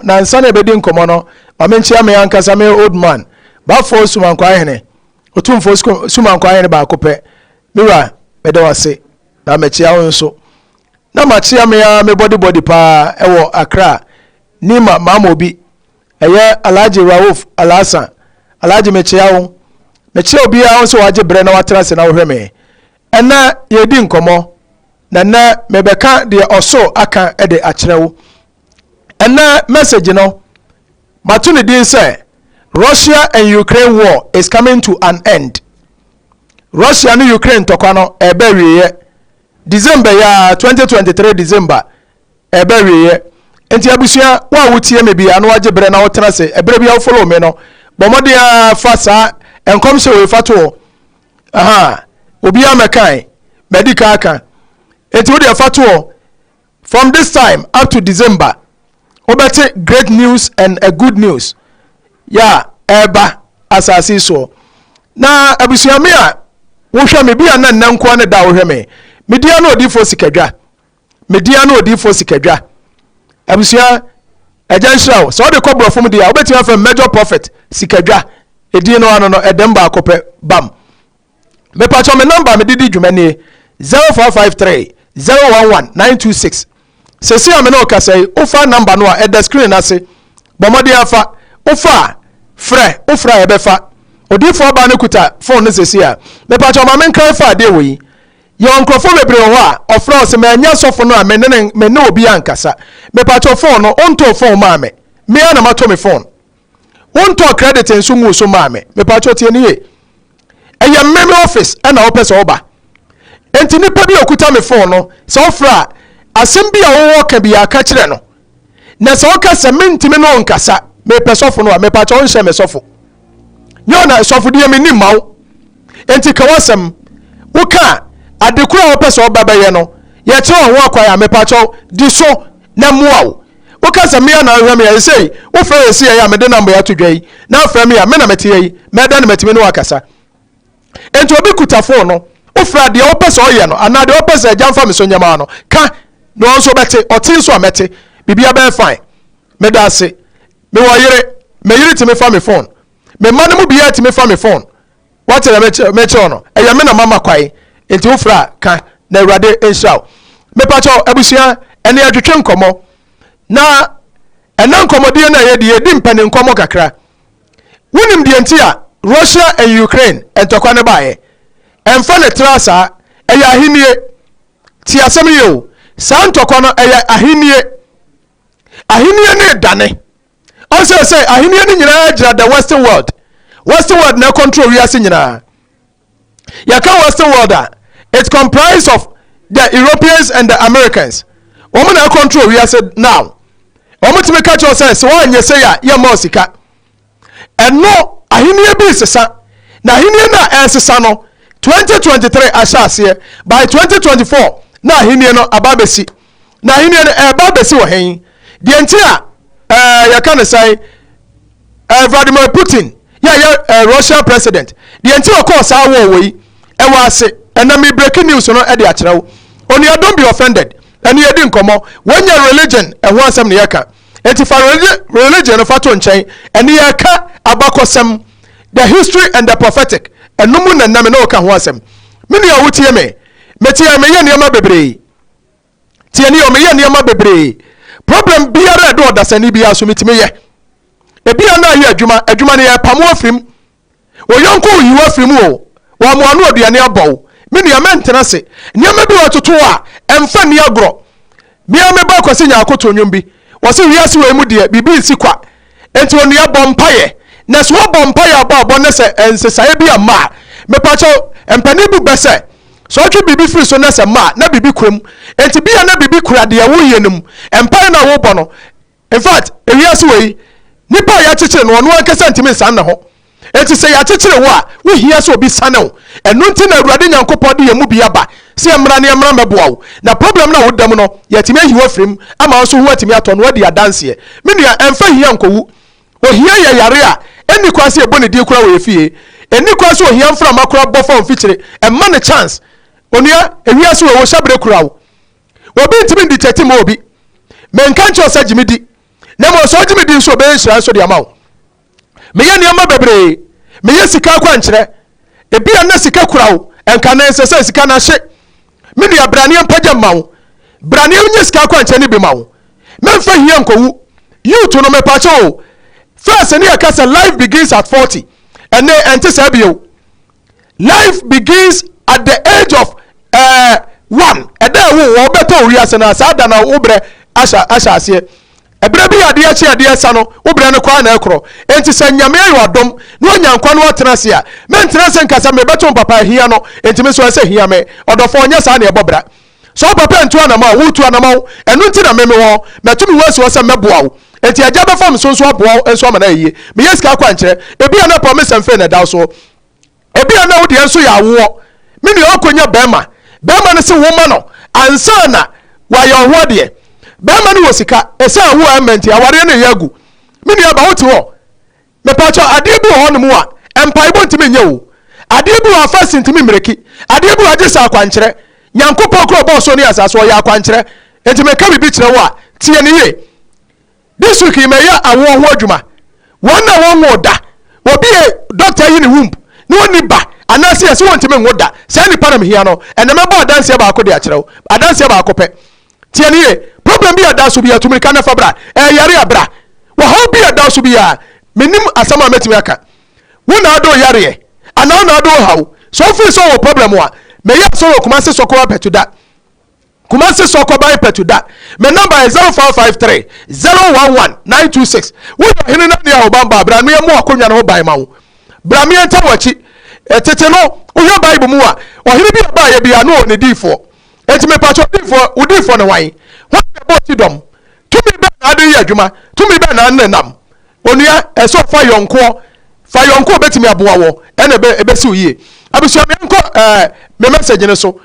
na nsa na bedi nkomo no ma menchia me yankasa me old man ba fo sumankwa hene otumfo sumankwa hene ba akopɛ miwa mede wase na mechia wo nso na machia me ya me body pa ewo Accra ni mama obi eye Alhaji Rauf Alasan Alhaji mechia obi a nso waje bre na watrase na wo hweme ena yedi nkomo na mebeka de oso aka ede akyerewo ena message no matuni din say Russia and Ukraine war is coming to an end. Russia and Ukraine tokano eberiye December ya 2023 December eberiye enti abusia wa wutie me bia no waje bre na wotena se ebre bia wo follow me no bomode ya fasa enkom se we fato aha obi amekan medical aka enti wo de fato from this time up to December obete great news and a good news ya eba asasi so na abusuame a wo hwe me bia na nanko ne da wo hwe me media na odifo sikadwa abusua ajanshraw so de kobrofo mu dia obeti afa major prophet sikadwa edi no ano no edemba akopɛ bam me pacho me number me didi dwumane 0453 011 926 sesi ame no kasai ofa number no a the screen ase bomode afa ofa ofra ebefa odifo ba ne kuta phone ne sesi a me pacho ma men kan fa de wo ye onkrofo bebre ho a ofra se ma nya sofo no a me ne obi ankasa me pacho phone no onto phone ma me na mato me phone onto credit enso mu so ma me pacho tie ne ye eye meme office na opese oba enti nipa bi okuta me phone no se ofra asem bi a wo ka bi aka kire no na se oka se mentime no nkasa me pesofo no a me pacho onhye me sofo nyo na sofo die me ni mawo enti ka wasem woka adekura wo pese obaba ye no ye che ho akwaya me pacho di so na muawo woka se me na hwem ye sei wo fra ye sei ya me de number ya to dwai na fra me ya me na mete yi me da na metime no akasa enti obi kuta phone no wo fra de wo pese oye no ana de wo pese jamfa me so nyama no ka no onso bete otin so amete bibia be fine me da se me wo yire me yire ti me fa me phone me manu mu bia ti me fa me phone what tell me che no eya me na mama kwai enti wo fra ka na urade enshaw me pacho abusia ene adwetwe nkomo na ena nkomodie na ye di mpane nkomo kakra wonim die enti a Russia and Ukraine entokwa ne baaye emfa ne trasa eya ahinie ti asem yo santokwa no eya ahinie ne dane also say ahinie ne nyina gira the western world na control we ase nyina ya ka western world it comprised of the Europeans and the Americans women na control we ase now women to make catch say so anye say ya mosika eno ahinie bi sesa na ahinie na sesa no 2023 ashase by 2024 na ahinie no ababesi na ahinie no ababesi wo hen de entia ya kan say Vladimir Putin ya Russian president the entire course awo we e wa ase enami breaking news no e de akyerewo oni don't be offended eni edi nkomo when your religion e ho asem ne yaka enti fa religion no fato nchen eni yaka abakosem the history and the prophetic enumu na nam na oka ho asem mini ya wutie me metie me ye niam bebre tie ni o me ye niam bebre problem biara do odasani bia so mitime ye ebia na ye adwuma ne ye pamo afrim oyonko yiwa afrim o wa mo anu aduane abɔ mini ya mentena se niam bi ototo a emfa ni agro bia me ba kwase nya akoto nwom bi wo se wiase we mu de bibi si kwa enti onu ya bompaye na so bompaye abɔ ne se ensesaye bi ama me pacho empani bu bese so twe bibi free so na se ma na bibi kuram enti bia na bibi kura de wo yenum empire na wo bɔ no in fact wiase we nipa ya chechire no onu ankasa ntimi san na ho enti se ya chechire wo a wo hia so obi sanew enu nti na awurade nyankopɔ de yemu bi aba se emra ne emra meboawo na problem na wo dam no yetime hiwa frem ama so ho atimi ato no wadi adanse menu ya emfa hia nkowu o hia ya yare a eni kwase ebone di kura wo efie eni kwase o hia mfra makura bofo mfikyire emma ne chance onua ewiase wo shabre kura wo obi ntimi ndi tete ma obi menka ncho sa gimidi na mo so gimi din so be nhira so de amawo me ye niam bebre me ye sika kwa nkyere ebi na sika kurawo enka na sese sika na hye me nua brane mpaja mawo brane nye sika kwa nkyere ni bi mawo me mfa hia nkowu youth no me pa cho first ni akasa life begins at 40 and ente sabio life begins at the age of 1 eda wo beto wi asena sada na obre asha ase ebre bi ade achi ade asa no obre ne kwa na ekro enti se nyame ayo adom no nyankwa no otena se a me ntena se nkasa me beto papa hia no enti me so se hia me odofo onye sa na ebobra so papa ntu anama wo tu anama enu nti na me wo metumi wo se meboa wo enti aja be fam so aboa enso ama na yie me yeska kwa nkyere ebi na promise mfe na da so ebi na wo de enso ya wo me ne okonya bema ne se wo ma no ansa na wa yo ho de bema ne wo sika esa wo amenti aware ne yagu me ne ba wote ho me pa cho ade bi ho no mu a empai bo ntimi nya wo ade bi wa fast ntimi mreki ade bi wa gesa kwa nkyere nyankopon kro bo so ne asaso ya kwa nkyere enti me ka bi kire wo a tie ne ye this week me ya awo ho adwuma won na won woda obi doctor yi ne womb ne woni ba anase yesi won timi woda say ni para me hia no ene me ba danse ba akode a kirew adanse ba akope tie ne ye problem bi ada so bi atumi ka na fabra yare abra wo ho bi ada so bi a menim asama metimi aka wona ado yare ana na ado hawo so fi so wo problem wa me ya so wo kuma se so ko petuda Kumasi soko by petuda. My number is 0453 011 926. We are in the Obamba, Bramia more Kunya no by Mau. Bramia Tawachi, Tete no, Uya Bible Mua, or he be a buyer be a no on the D4. Et me patch of D4, would do for the wine. What about you dom? To me, Adi Yajuma, to me, Ben and Nam. Onia, a so fire on core, bet me a boa, and a besu ye. I was your message in so.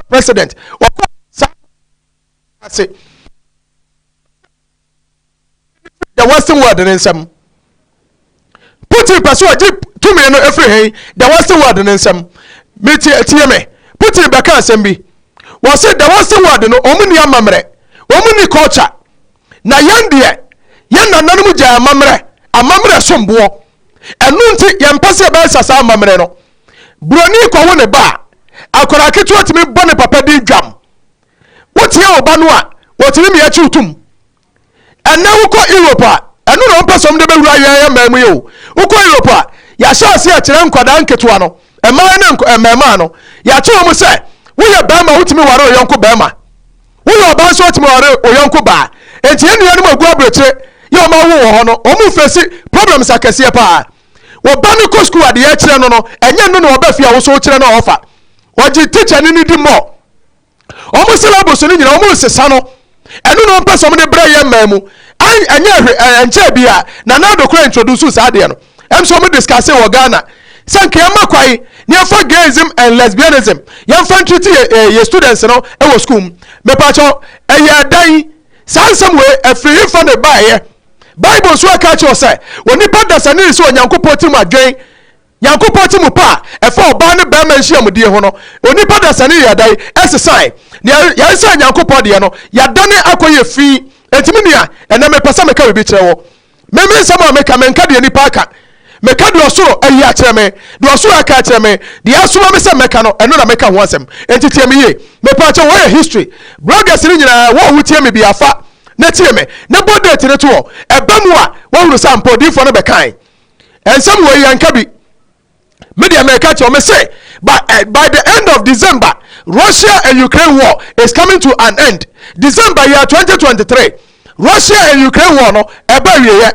President say the western world in some Putin persuade 2 million every hey the western world in some meet TMA Putin back assembly was said the western world no omni amamre omni culture na yandie yanda nanu ja amamre sombo enu nti yempase ba sasa amamre no broni ko woni ba akora ketu otimi bone papa di dwam wotie oba no a wotimi me achi utum ena wuko Europe enu no mpesom de bewura ya mamu ye wuko Europe ya shase a kire nkwada nketo no ema ne emema no ya che omu se wo ye bema wotimi ware oyonko bema wo ye oba so otimi ware oyonko ba enti enu anu magu abreche ye o ma wo ho no omu fesi problems akese pa wo ba ni ko school ade ya kire no no enye no no oba fia wo so kire no ofa oji teacher ni di mo omo syllabus ni nyina omo sesa no enu no person de bra ye mamu anya enche bia na na do ko introduce sa de no em so mo discuss wo Ghana sanke ma kwai ni for gayism and lesbianism yan fan treat ye students no e wo school me pa cho ya dan sansam we afiri fa de bae Bible so aka cho say woni pa da sane so Nyankopon ti mu adwen Nyankopon ti mu pa e fa oba ne ba man hia mudie ho no oni pa da sane ya dai exercise ya say Nyankopon de no ya dane akoye fi entimi nia ena me pesa me ka bi kire wo me sama me ka menka de ni pa aka me ka de osoro ayi a kire me de osoro aka kire me de asoma me se me ka no eno na me ka ho asem entitie me ye me pa cha wo history bloggers ni nyina wo hutie me bi afa na tie me na bode tire to eba mu a wo huru sampo di fo no be kan ensam wo yanka bi media America to me say but by the end of December Russia and Ukraine war is coming to an end. December year 2023 Russia and Ukraine war no eba wiye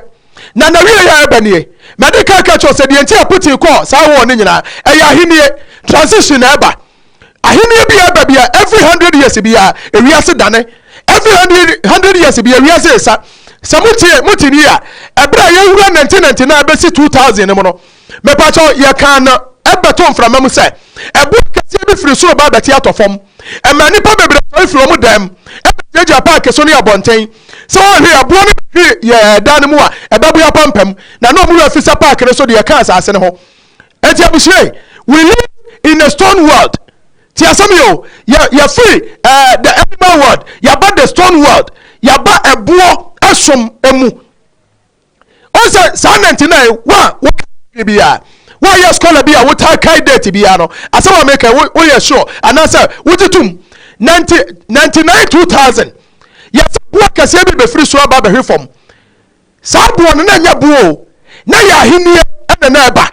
na wiye ya eba nie medical catch us the entire Putin call sa war ni nyina eya ahenie transition eba ahenie bi eba bia every 100 years bia ewiase dane every 100 years bia ewiase esa samutini ya ebra ye wura 1999 besi 2000 mo no me pa cho ye kan ebeton from am say ebu kase bi firi so ba beti atofom e ma nipa bebre so firi mu dem ebeja park so ne abonten so hwe abo ne ye dan mu a ebabu ya pampam na no mu afisa park ne so de ye kan asase ne ho enti abushe we live in a stone world tia some yo ya free the animal world, ya ba the stone world, ya ba ebo esom emu. On say 99 wa bia wa ya scholar bia wo ta kai date bia no asawa make we ya sure and answer wo titum 99 2000 ya bo kase bi be free so aba be hwefom sa bo no na nya bo na ya ahini na eba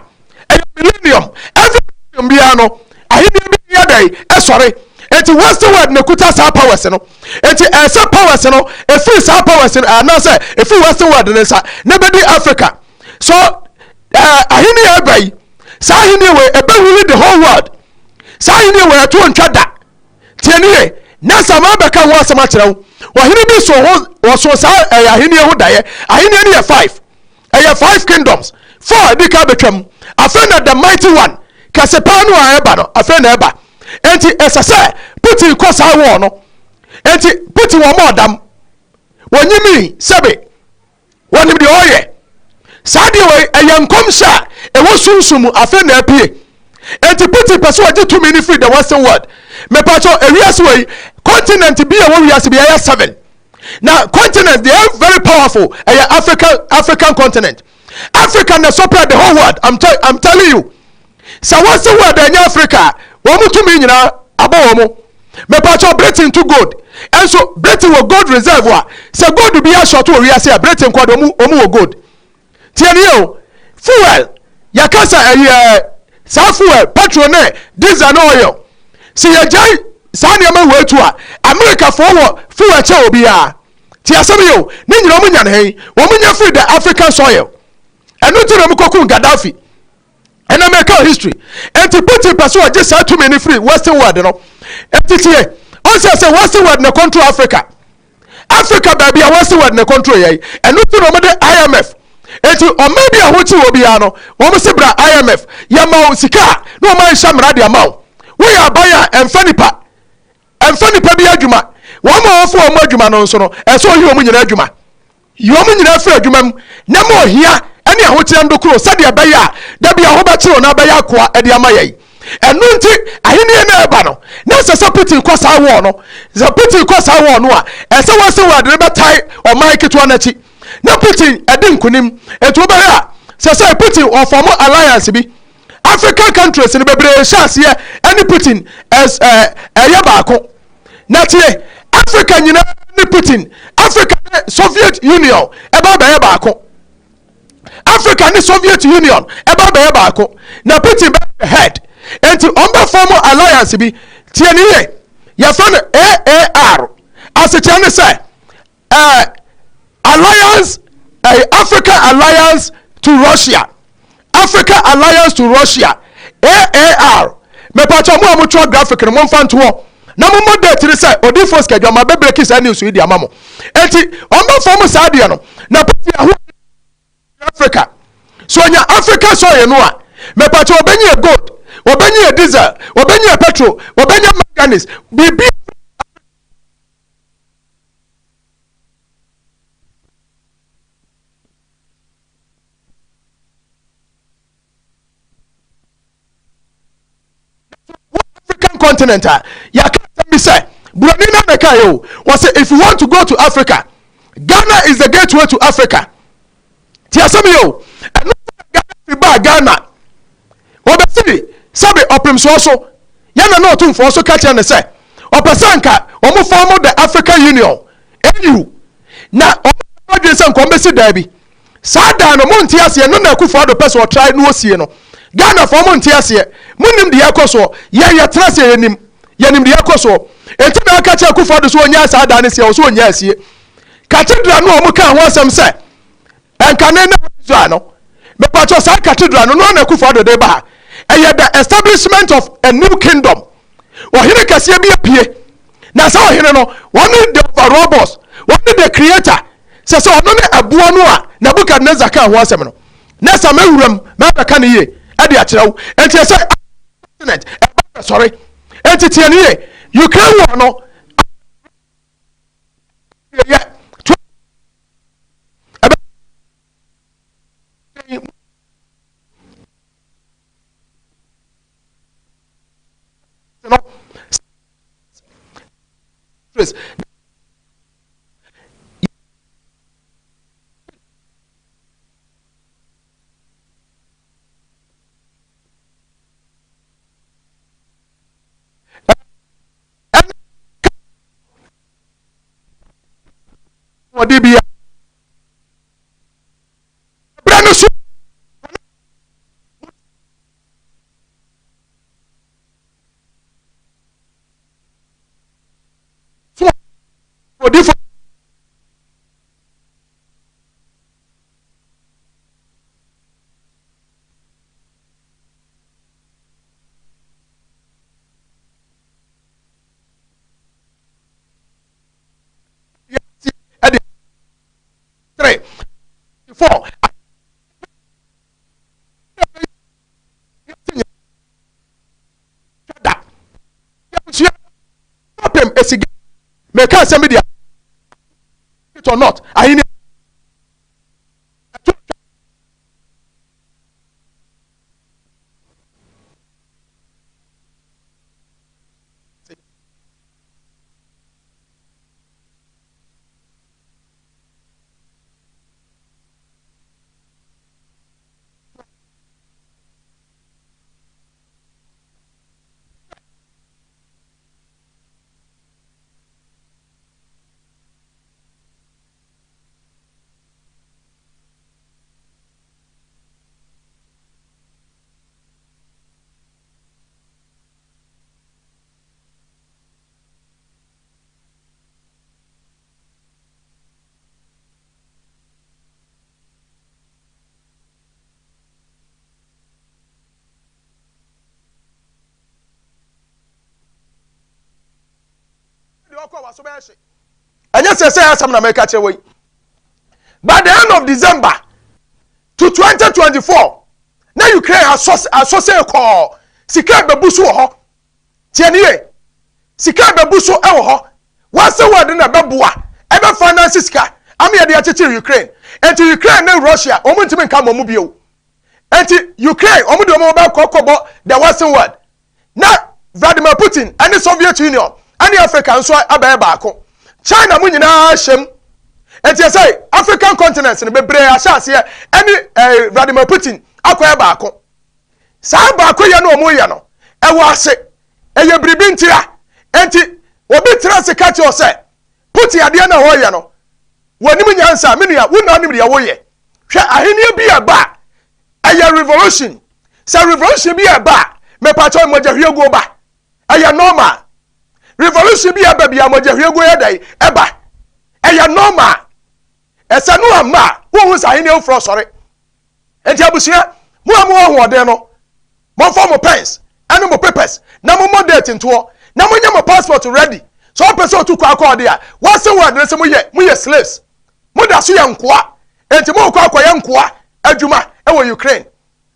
millennium every millennium bia no ahini bi ya dai sorry enti western world na kuta sa powers no enti esa powers no e free sa powers and answer e free western world ne sa na be di Africa so ahini ya bai sa ahini we ebe really the whole world sa ahini we to ntwa da tienie na sama be kan wa sama kire wo ahini bi so wo so sa ahini ho daye ahini ne ya 5 5 kingdoms 4 di ka betwam afena the mighty one kasepanu a eba no afena eba enti esase Putin kosa wo no enti Putin wo modam wonyimi sebe wonim de oye sadi we eyankom sha e wo sunsumu afena apie enti Putin person waje to many free the western world me pacho ewiase we continent bi e wo wiase bi ya 7 now continent they are very powerful African continent Africa na supply the whole world. I'm telling you. So what's the word in Africa? Womu to me nyina abowomo. Me pacho Britain too good. And so Britain will gold reservoir. So gold will be a short we say Britain kwado omu gold. Tieni yo fuel yakasa sa fuel petrol ne diesel no oil. See ya jai sa niam we to America for fuel che obi a. Ti asem yo ni nyina omu nya ne omu nya free the African soil. And no tell them Gaddafi and American history and to put in person just too many free western world you know and here also say western world na control Africa baby a western world na control ye and no tell them the IMF and to or maybe a hochi will be ano wo say bra IMF ya ma sika no man shamra de ma we are buyer and fanipa bi adwuma wo ma ofo mo adwuma no so no e so yi omu nyina adwuma yi omu nyina free adwuma na mo hia ani ahokyere ndokuro sade abaya da bia ho ba kire na abaya akoa ede amaye enu nti ahene na eba no na sesa Putin kosa wo no za Putin kosa wo no a ese wose word ne betai o mike to anachi na Putin ede nkunim eto ba ya sesa Putin o form alliance bi African countries ne bebre chance ye ani Putin as eye baako na tie Africa nyina ni Putin Africa Soviet Union eba ba ye baako Africa and the Soviet Union eba be baako na Putin be head enti on be form alliance bi tieniye ya fa no AAR as it can say alliance Africa alliance to Russia AAR me pa cho mo amutwa graphic no mo fa nto na mo model tiri say odi force kedwa ma be break is news wi di amamo enti on be form sadia no na Putin Africa so nya Africa soil no a me pacho obenye gold obenye diesel obenye petrol obenye manganese bibi African continent ya can me say Buranina Meka yo was say if you want to go to Africa Ghana is the gateway to Africa. Tia some yo and Ghana obesi sabe oprim so yana no tum for so catch and say opesanka omo form the African Union AU na omo say nko mbesi da bi sada no monti ase no na akufo do person try no osie no Ghana for monti ase munim de yakoso ye trase yanim de yakoso enti na catch akufo do so onya sada ne se so onya ase cathedral no omo kan ho asem say enkane na no me pacho sa cathedral no na akufo do de ba the establishment of a new kingdom ohire kase bi apie na sa ohire no one the overall boss one the creator se ono ne abuo no a Nebukadnezar kan ho asem no na sa mewuram ma beka ne ye e de akyerew enti se internet sorry enti tie ne ye Ukraine war no yeah Odibia brano so odifo ade 3 4 da ya problem esiga me can say media it or not ahini and yes, I say some America away. By the end of December to 2024, now Ukraine associate call Sika Babusu ho. Tianie Sika Babusu ho. What's the word in a babua? Ever finance Sika. I'm here to Ukraine. And to Ukraine and Russia, omuntu come omubio. And to Ukraine, omudo mobile kokobo the Western world. Now Vladimir Putin and the Soviet Union. Any African so abaye baako China mu nyina hyem enti say African continents ne bebre ahase any Vladimir Putin akoye baako saa baako ye no omo ye no ewo ase eye bribi ntira enti obi tira se ka che say Putin ade na ho ye no woni mu nyansa menua wona onim de wo ye hwe ahenia bi aba eye revolution say revolution bi aba me pa cho mo jahwe go ba eye normal revolution bi aba bia mogahwe go yedai eba eya normal esa no ama wo hu sa hini ofro sori enti abusia mo amu ho ode no mo form pens anu mo papers na mo date nto na mo nya mo passport ready so person to kwa akọ de a what's the word say mo ye slaves mo da so ye nkoa enti mo kwa akọ ye nkoa adwuma e wo Ukraine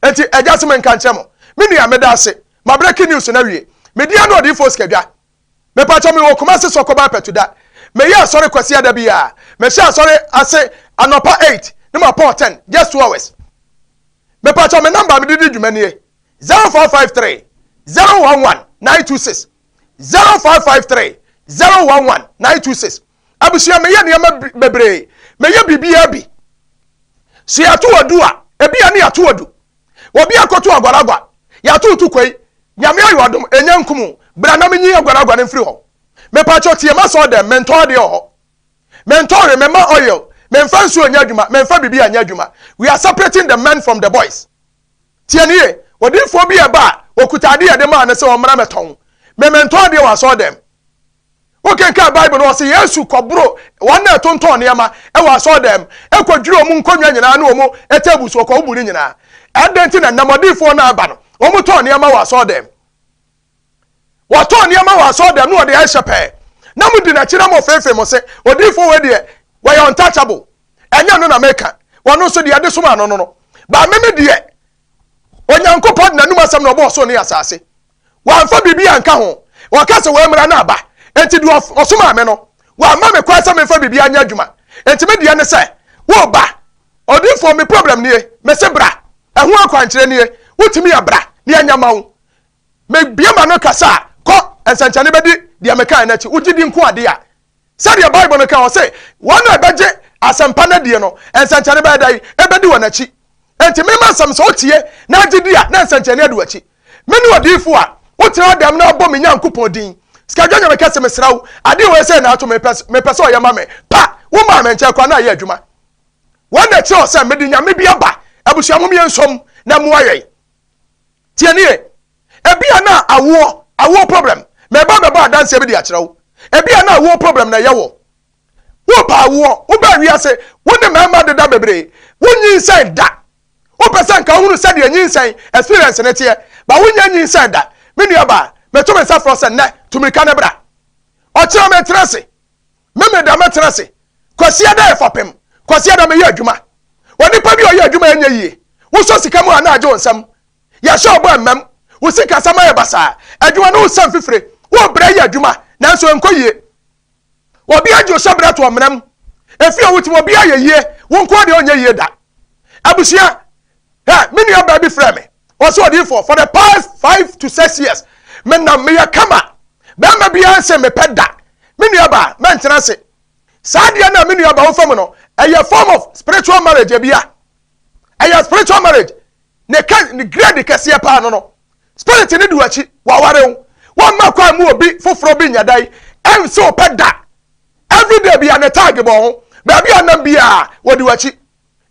enti eja so men kan chemo me nua me da ase ma breaking news na wie me dia no de force kadwa me pa chomi wo kuma se sokoba petuda me ya sorry kwasi ada bia me sha sorry ase anopa 8 ni ma po 10 just 2 hours me pa chomi number me didi dwuma nie 0453 011 926 0553 011 926 abusia me ya ne bebre me ya bibia bi si atu odua ebia ne atu odu obi akoto agwaragwa ya tutu kwei nyame ayodom enyankumu bra na menyi agwaragwa ne mfiri ho me pa cho tie ma so dem mentor de ho mentor me ma oil me mfa nsu onya adwuma me mfa bibia anya adwuma we are separating the men from the boys tie nie odinfo bi eba okutade ye de ma na se o mra meton me mentor de wa so dem okay ka bible no say yesu kobro wana tonton ne ma e wa so dem e kwadwiro mu nkonwa nyina na omo etebuso ko oburi nyina adenti na namodifo na aba no omo ton ne ma wa so dem wa ton ne ma wa so dem no de a shepe na mudi na kira mo fefe mo se odifo we de we untouchable enya no na meka wono so de ade soma no no ba meme de onyankopod na numa sam no bo so ne asase wa mfa bibia nka ho wa kase we mra na aba enti du osoma me no wa ma me kwa sa me fa bibia anya adwuma enti me de ne se wo ba odifo me problem nie me se bra ehu akwankyere nie wutimi ya bra ne anya mawo me bia ma no kasa ko ensanchane bedi de meka na chi ugidi nko ade a Said your Bible no can say one ebeje asempana die no ensanchane ba dai ebedi wanachi enti mema sam so tie na agidia na ensanchane adu achi meni odifo a wotra dem na obọ menya nkopon din skadwa nya meka se mesrawo ade we say na ato me pese oyama me pa wo ma me nche kwa na ye adwuma wona che o say medi nya me bia ba abusua mo me nsom na mo aye tie nie ebia na awo problem me ba dance be di akirawo ebia na awo problem na yewo wo pa awo wo ba wi ase wo ne mama de da bebre wo nyinsai da wo pesa nka hunu se de nyinsai experience ne tie ba wo nya nyinsai da me nua ba me to me safro se ne to me ka ne bra o kire me trase me da me trase kwasia da efapem kwasia da me ye adwuma woni pa bi o ye adwuma anya yie wo so sika mu ana ajo nsam ya sha obo mmam wo sika sama ye basa adwuma no sam fifire wo bra ye adwuma nanso enkoyie obi ajo sha bra to omnam efi o wuti obi aye yie wo nko de onye yie da abusia ha me nua ba bi frɛ me o so odi for the past 5 to 6 years me na me ya kama ba ma bi anse me peda me nua ba me ntena se sadia na me nua ba wo fam no a form of spiritual marriage ebia a spiritual marriage ne grade kese pa no spirit ni duachi wa ware wo ma kwa mu obi foforo bi nyadai em so peda every day bi an tag bo ho ba bi anam bia wo duachi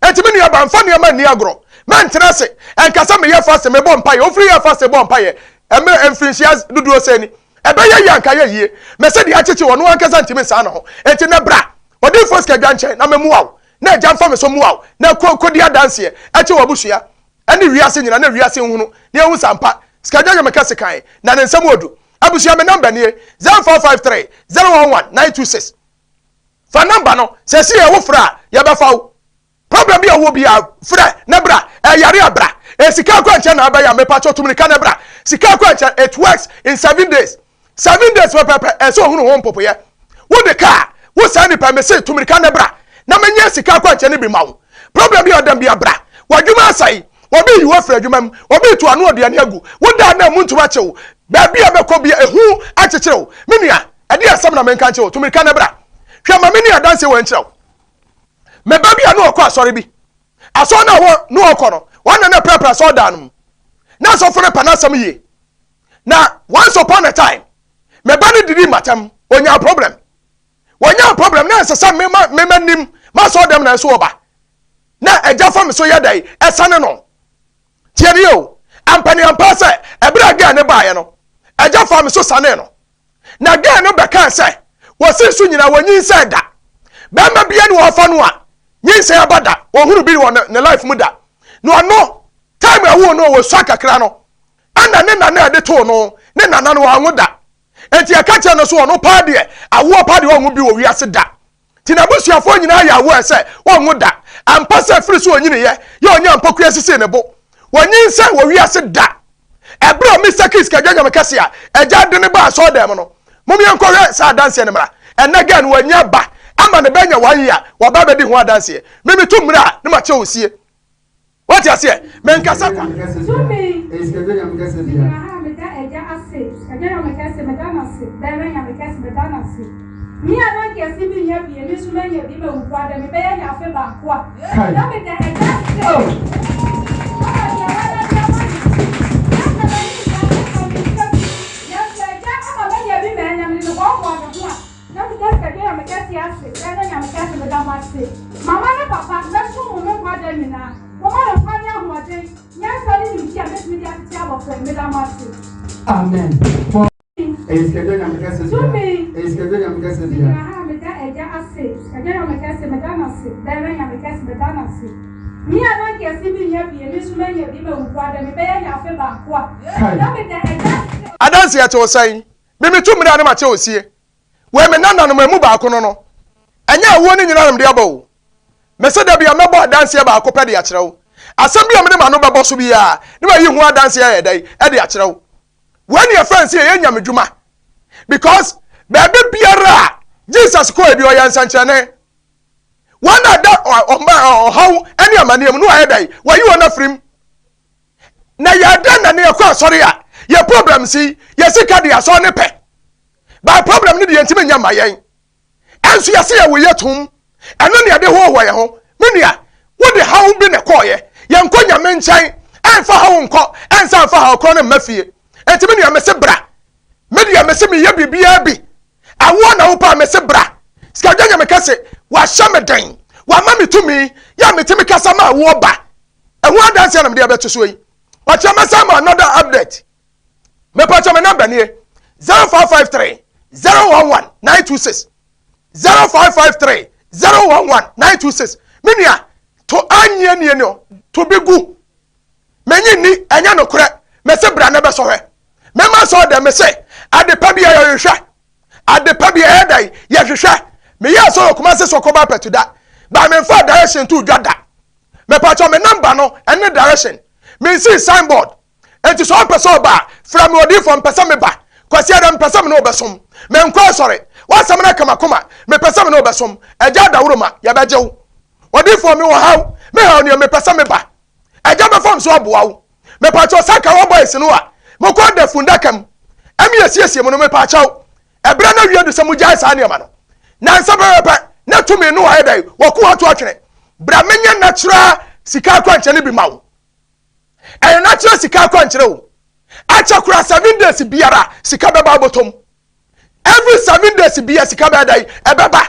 enti me nua ba mfa ne ma ni agro man tenase enkasa me ye fast me bo mpaye ofri ye fast bo mpaye eme emfinsias duduo seni ebe ye yanka ye yie me se di acheche wono ankasa ntimi sa na ho enti na bra odi first ka dwanche na me muaw na jamfa me so muaw na kodi adanse eche wabusua ene wiase nyina na wiase hunu ne ehu sampa skadanya me kase kan na ne nsam odu abusua me number ne 0453 011 926 fa number no se si ye wo fra ye be fawo problem bi awo bi a fra na bra yare abra sika kwanche na abaya me pacho tumni ka na bra sika kwanche it works in 7 days 7 days papa so hunu ho mpopo ye wo de ka wo sa ni pa me se tumni ka na bra na menye sika kwanche ni bi mawo problem bi odam bi abra wadwuma asai obi yiwo fra adwumam obi to anu oduane agu wo da na muntu ba chewo ba bia be ko bia ehu achecherew menua ade asam na menka chewo tumni ka na bra hwa ma menua danse wo ncherew me ba bia no okọ asori bi aso na wo no okọ no wana na prepare so dan na so for panasam ye na once upon a time me ba ni didi matam onya problem na sesa me nim ma so dem na so oba na eja fam so yedai esane no tieni o ampani ampase ebra ga ne ba ye no eja fam so sane no na ga no be kan se wo sisu nyina wonyin se da ba ma bia ni wo fa no a nyin se abada wo huru bi wo ne life mu da no time awo no wo swa kakra no ana ne na de to no ne na no anwo da enti akache no so no pa de awo pa de wo bi wo wiase da ti na busuafo nyina ya wo ese wo nwo da ampa se firi so onyine ye onye ampa kuya sisi ne bo wonyin se wo wiase da ebro mi sakis ka ganya mekase a eja de ne ba so dem no momi enkowe sa dance ne mra ena gan wanya ba ama ne benya wan ya wa ba be di ho dance mimi tu mra ne ma che osie what you say men kasa kwa sumi eskedonya mekase dia aha me da eja ase skaganya mekase me da na se bere nya mekase me da na se mi ana ke si bi nya bi mi su me nya bi me wu kwa da me be nya afe ba kwa da me da eja ase mama ne papa na so mo kwa da mi na mama ne kwa nya hoade nya sari ni tia me dia tia bo fe me da masi amen eskedonya mekase dia aha me da eja ase skaganya mekase me da nasi bere nya mekase me da nasi mi ana ke si bi nya bi mi su me nya bi me wu kwa da me be nya afe ba kwa da me da eja adanse ya to sai mimi tu mira ne ma che osie we me nana no mamu ba ko no anya awo ni nyina namde abawo mese da bia mebo adanse ba akopɛ de akyerew asɛm bia me ne ma no bɛbɔ so bia ne ma yi hu adanse ya yɛdai de akyerew when your friends here nya medwuma because baby biara Jesus ko ebi oya nsankyene wana da how any amane mu no ayɛdai wa yi wona frim na yɛda na ne yakɔ asɔre a ye problem si ye sika de asɔ ne pɛ ba problem ne de yɛntime nya mayen anso ya se ya wo yetum eno ne ade ho wo ye ho menua wo de hawo bi ne koye ye nko nyame nkyɛn anfa hawo nko ansa anfa hawo kro ne mafie enti menua me se bra media me se me ye bibia bi awo na wo pa me se bra sika dwanya me kase wa hya me dan wa ma me tumi ya me timi kasa ma wo ba ehu adanse na me de abeto so yi wa cha me sama another update me pa cha me number ne 0553 011 926 0553 011 926 menua to anye ne ne to begu menyi ni anya no kore me se bra na be so hwe me ma so de me se ade pa bia ye hwe ade pa bia ye dai ye hwe me ya so kuma se so ko ba petuda ba me fa direction to dwada me pa cho me number no ene direction me see signboard enti so person ba from odi from person me ba kwasi adam person me no besom me nko sorry wasam na kama koma me person me no besom eja da wuruma ya bejew odi for me wo haw me haw ne me person me ba eja be form so aboa wo me pa cho saka wo boys no a mo ko da funda kam ami asiesie mo no me pa chaw ebra na wi adu se mo jai sa ne ma no na nsababa na tumi no ha dai wo ko ato atwene bra menya natural sika kwanche ne bi mawo e natural sika kwanche wo acha kura 7 days biara sika beba botom every 7 days biara sika beba dai ebeba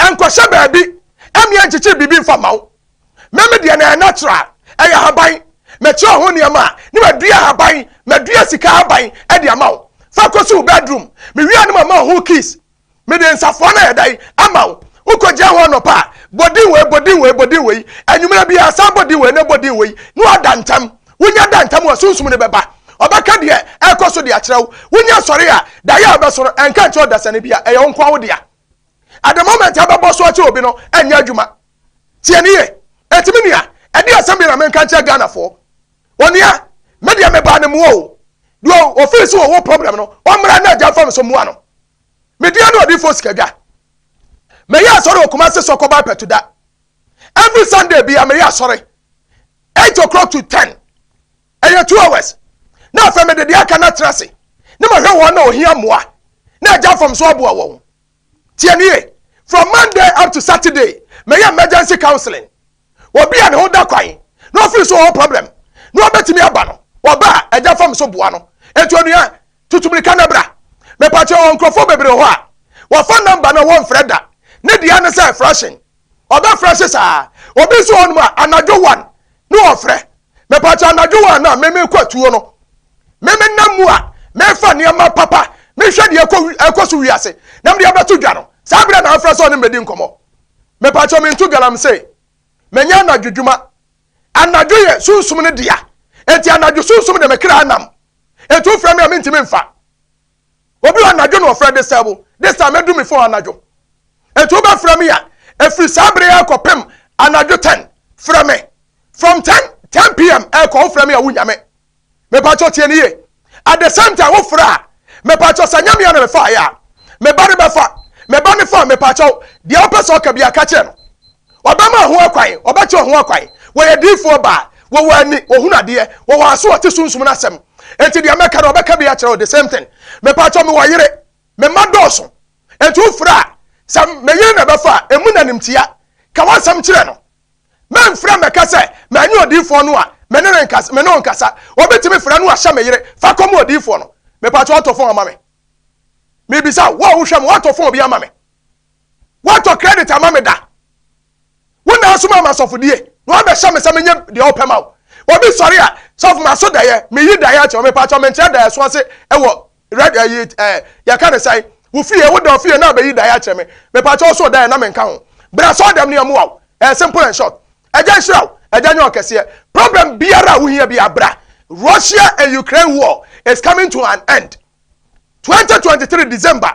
enkwahye baabi ami anchiche bibi mfa mawo meme de na natural eya haban mechi ho ne ma ne madua haban madua sika haban e de amawo fa kosu bedroom me wi anu ma ho kiss me de nsafo na yedai amawo ukoje ho no pa body we anyumra bia sa body we na body we no adantam wunya dantam wa sunsum ne beba obaka de ekoso de akyerew wunya sori a da ya obesoro enka nche odasane bia eyo nkwa wo dia at the moment ababo so ache obi no anya adwuma tie ne ye etimi nia ede asem bi na menka nche Ghana fo wonia media me ba ne mo o do office wo problem no o mra na agya fam so mo ano media no odi fo sikadwa me ya sori okuma se sokoba petuda every Sunday bia me ya sori 8 o'clock to 10 and 2 hours na fa me de aka na trase na ma hwe won na ohia moa na agya fam so aboa won tie ne from Monday up to Saturday me ya emergency counseling obi an ho da kwan no feel so problem no betimi aba no oba agya fam so boa no etu onua tutumri kanabra me pa che on krofo bebre ho a wo phone number na won freda ne dia ne say freshing oba fresh sa obi so on ma anajo 1 no ofre me pa che anajo 1 na me kwatuo no me namu a me fa ne ma papa me hwe de ekoso wiase na me de abeto dwa no sa bra na afra so ne medi nkomo me pa che me ntu galam say menya na dwudwuma anajo ye sunsum ne dia enti anajo sunsum de me kra anam etu fra me a mentimi mfa obi anajo no ofra de sabo this time do me for anajo etu ba fra me ya efri sabre ya kopem anajo 10 fra me from 10 p.m. e ko fra me ya wunya me pa cho tie ne ye at the same time wo fra me pa cho sanyam ya na me fa ya me ba ne ba fa me ba ne fa me pa cho de opeso ka bia ka che no obama ho akwan obacho ho akwan wo ye difo ba wo wani wo hunade wo waso ote sunsum na sem enti de ameka na obeka bia kire the same thing me pa cho me wo yire me madoso enti wo fra sam me yire na ba fa emu na nimtia ka wasam kire no men fra me ka se me anyi odifo no a me ne nkasa me no nkasa obetimi fra no a hya me yire fa kom odifo no me pa cho atofo ama me bisa wo hwem wo atofo obi ama me wo to credit ama me da wona asuma masofodie no be hya me se menye de opem aw obi sorry a sof maso da ye me yi da ya che me pa cho me nche da ya so ase ewo red ya ka de sai wo fie wo da fie na be yi da ya che me pa cho so da ya na me nka ho bra so dem ne amu aw simple and short eja shiraw eja nyo kese problem biara wo hia bia bra Russia and Ukraine war is coming to an end 2023 December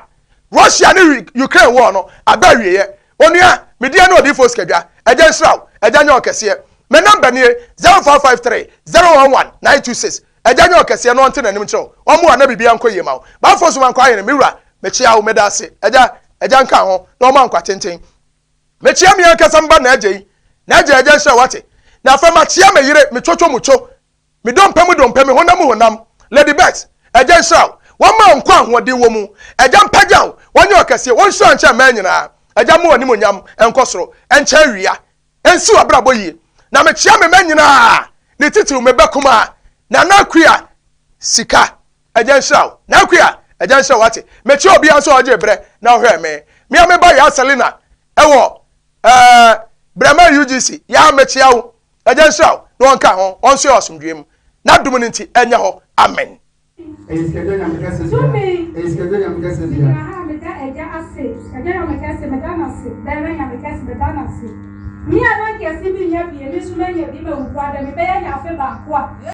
Russia and Ukraine war no abawie ye onua media no di force kadwa eja shiraw eja nyo kese me number ne 0553 011 926 eja nyo kese no nte nanim chew omo ana bibia nkoye mawo ba force man kwa yene mewura me chia wo medase eja nka ho na omo ankwa tenten me chia me ankasa mba na eja eja shiraw wate na fa ma chia me yire me chocho mucho me dompem honam lady bet eja shiraw wo ma nkwa ahode wo mu eja mpajaw wonye okese won so anche ma nyina agya mo ani monyam enkosoro enche wia ensi wabrabo yi na me chia me ma nyina ne titiri me bekuma na nakua sika agya nhyiraw nakua agya nhyiraw wate me chia obi anso oje bre na hwe me ame ba ya Selina ewo Brema UGC ya me chia wo agya nhyiraw no wonka ho onso osomdwem na dum ne nti enya ho amen. Eskedwe na mkase bia. Eskedwe na mkase bia. Aha me da eja ase. Eja na mkase me da na se. Bere ya mkase me da na se. Mi ana ke si bi nya bi e mi su me nya bi me wu kwa de me be ya nya afa ba kwa.